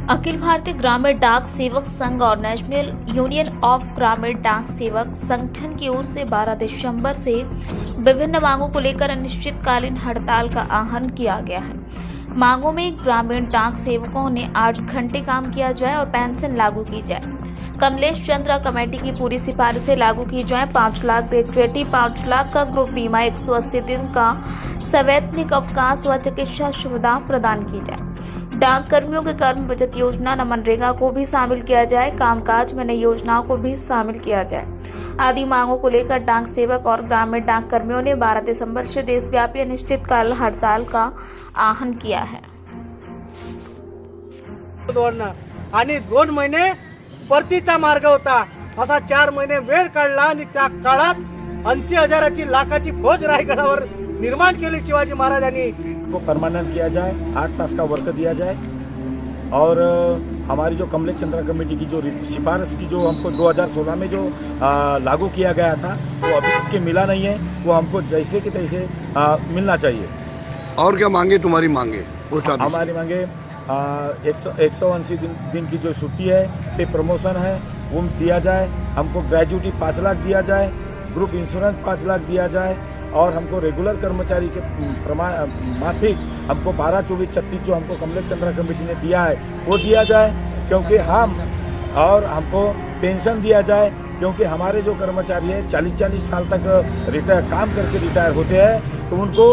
अखिल भारतीय ग्रामीण डाक सेवक संघ और नेशनल यूनियन ऑफ ग्रामीण डाक सेवक संगठन की ओर से 12 दिसंबर से विभिन्न मांगों को लेकर अनिश्चितकालीन हड़ताल का आह्वान किया गया है। मांगों में ग्रामीण डाक सेवकों ने 8 घंटे काम किया जाए और पेंशन लागू की जाए। कमलेश चंद्रा कमेटी की पूरी सिफारिशें लागू की जाए। 5 लाख ग्रेच्युटी, 5 लाख का ग्रुप बीमा, 180 दिन का सवैतनिक अवकाश व चिकित्सा सुविधा प्रदान की जाए। डाक कर्मियों के कर्म बचत योजना न मनरेगा को भी शामिल किया जाए। कामकाज में नई योजनाओं को भी शामिल किया जाए। आदि मांगों को लेकर डाक सेवक और ग्रामीण डाक कर्मियों ने 12 दिसंबर से देशव्यापी अनिश्चितकाल हड़ताल का आह्वान किया है। आणि 2 महिने परतीचा मार्ग होता, असा 4 महिने वेळ काढला आणि त्या काळात 80,000ची लाखाची फौज रायगडावर निर्माण केली शिवाजी महाराजांनी। को परमानेंट किया जाए, 8 तास का वर्क दिया जाए और हमारी जो कमलेश चंद्रा कमेटी की जो सिफारिश की जो हमको 2016 में जो लागू किया गया था वो अभी तक के मिला नहीं है, वो हमको जैसे कि तैसे मिलना चाहिए। और क्या मांगे तुम्हारी मांगे? हमारी मांगे 180 दिन की जो छुट्टी है, पे प्रमोशन है वो दिया जाए, हमको ग्रेजुटी 5 लाख दिया जाए, ग्रुप इंश्योरेंस 5 लाख दिया जाए और हमको रेगुलर कर्मचारी के माफिक हमको 12, 24, 36 जो हमको कमलेश चंद्रा कमेटी ने दिया है वो दिया जाए, क्योंकि हम और हमको पेंशन दिया जाए, क्योंकि हमारे जो कर्मचारी हैं 40-40 साल तक काम करके रिटायर होते हैं, तो उनको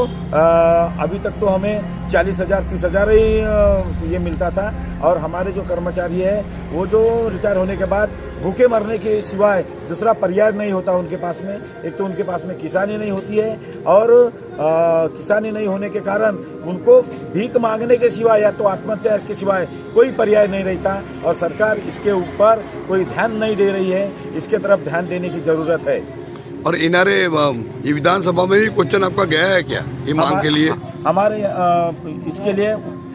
अभी तक तो हमें 40,000, 30,000 ही ये मिलता था और हमारे जो कर्मचारी है वो जो रिटायर होने के बाद भूखे मरने के सिवाय दूसरा पर्याय नहीं होता उनके पास में। एक तो उनके पास में किसानी नहीं होती है और किसानी नहीं होने के कारण उनको भीख मांगने के सिवाय या तो आत्महत्या के सिवाय कोई पर्याय नहीं रहता और सरकार इसके ऊपर कोई ध्यान नहीं दे रही है। इसके तरफ ध्यान देने की जरूरत है। और इनारे ये विधानसभा में भी क्वेश्चन आपका गया है क्या ये मांग के लिए? हमारे इसके लिए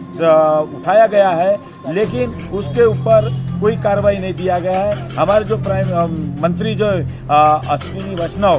उठाया गया है, लेकिन उसके ऊपर कोई कार्रवाई नहीं दिया गया है। हमारे जो मंत्री जो अश्विनी वैष्णव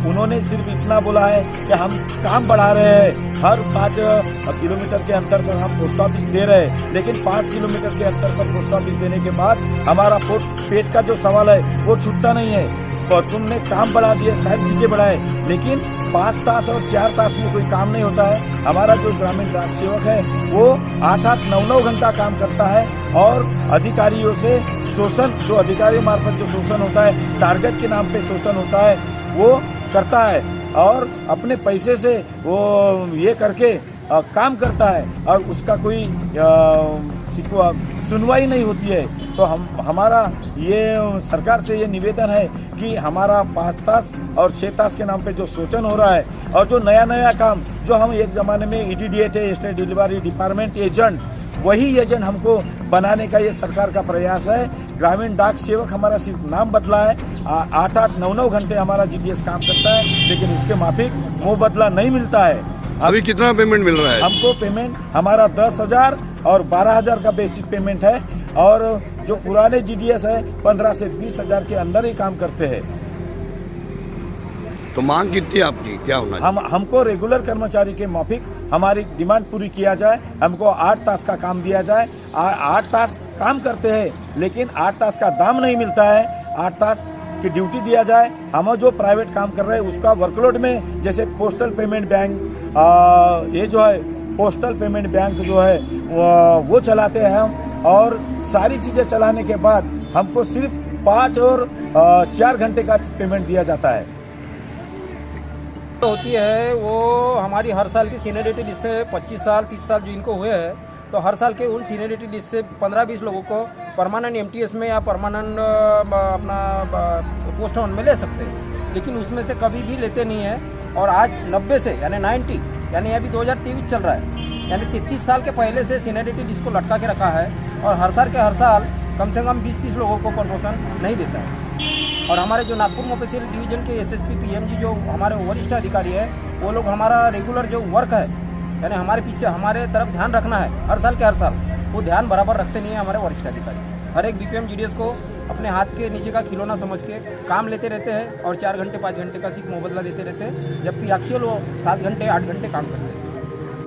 उन्होंने सिर्फ इतना बोला है कि हम काम बढ़ा रहे हैं, हर 5 किलोमीटर के अंतर पर हम पोस्ट ऑफिस दे रहे हैं, लेकिन 5 किलोमीटर के अंतर पर पोस्ट ऑफिस देने के बाद हमारा पेट का जो सवाल है वो छूटता नहीं है। और तुमने काम बढ़ा दिए, सारी चीजें बढ़ाए, लेकिन 5 तास और 4 तास में कोई काम नहीं होता है। हमारा जो ग्रामीण डाक सेवक है वो 8-8, 9-9 घंटा काम करता है और अधिकारियों से शोषण, जो अधिकारियों मार्फत जो शोषण होता है, टारगेट के नाम पे शोषण होता है, वो करता है और अपने पैसे से वो ये करके काम करता है और उसका कोई सुनवाई नहीं होती है। तो हमारा ये सरकार से ये निवेदन है कि हमारा 5 तास और 6 तास के नाम पे जो शोषण हो रहा है और जो नया काम जो हम एक ज़माने में EDDA थे, स्टेट डिलीवरी डिपार्टमेंट एजेंट, वही एजेंट हमको बनाने का ये सरकार का प्रयास है। ग्रामीण डाक सेवक हमारा सिर्फ नाम बदला है, 8-8, 9-9 घंटे हमारा GDS काम करता है, लेकिन उसके माफिक वो बदला नहीं मिलता है। अभी कितना पेमेंट मिल रहा है? हमको पेमेंट हमारा 10,000 और 12,000 का बेसिक पेमेंट है और जो पुराने GDS है 15 से 20,000 के अंदर ही काम करते हैं। तो मांग कितनी आपकी क्या होना? हमको रेगुलर कर्मचारी के माफिक हमारी डिमांड पूरी किया जाए। हमको 8 तास का काम दिया जाए। 8 तास काम करते हैं, लेकिन 8 तास का दाम नहीं मिलता है। 8 तास की ड्यूटी दिया जाए। हम जो प्राइवेट काम कर रहे हैं उसका वर्कलोड में, जैसे पोस्टल पेमेंट बैंक, ये जो है पोस्टल पेमेंट बैंक जो है वो चलाते हैं हम, और सारी चीज़ें चलाने के बाद हमको सिर्फ 5 और 4 घंटे का पेमेंट दिया जाता है। होती है वो हमारी हर साल की सीनियरिटी लिस्ट से 25 साल 30 साल जो इनको हुए हैं, तो हर साल के उन सीनियरिटी लिस्ट से 15-20 लोगों को परमानेंट MTS में या परमानेंट अपना पोस्ट ऑन में ले सकते हैं, लेकिन उसमें से कभी भी लेते नहीं है। और आज 90 से यानी 90 यानी अभी 2023 चल रहा है, यानी 33 साल के पहले से सीनियरिटी लिस्ट को लटका के रखा है और हर साल कम से कम 20-30 लोगों को प्रमोशन नहीं देता है। और हमारे जो नागपुर मोपेसिल डिवीजन के SSP PMG जो हमारे वरिष्ठ अधिकारी है, वो लोग हमारा रेगुलर जो वर्क है, यानी हमारे पीछे हमारे तरफ ध्यान रखना है हर साल, वो ध्यान बराबर रखते नहीं है हमारे वरिष्ठ अधिकारी। हर एक BPM GDS को अपने हाथ के नीचे का खिलौना समझ के काम लेते रहते हैं और 4 घंटे 5 घंटे का सिर्फ मुबादला देते रहते हैं, जबकि एक्चुअल वो 7 घंटे 8 घंटे काम करते हैं।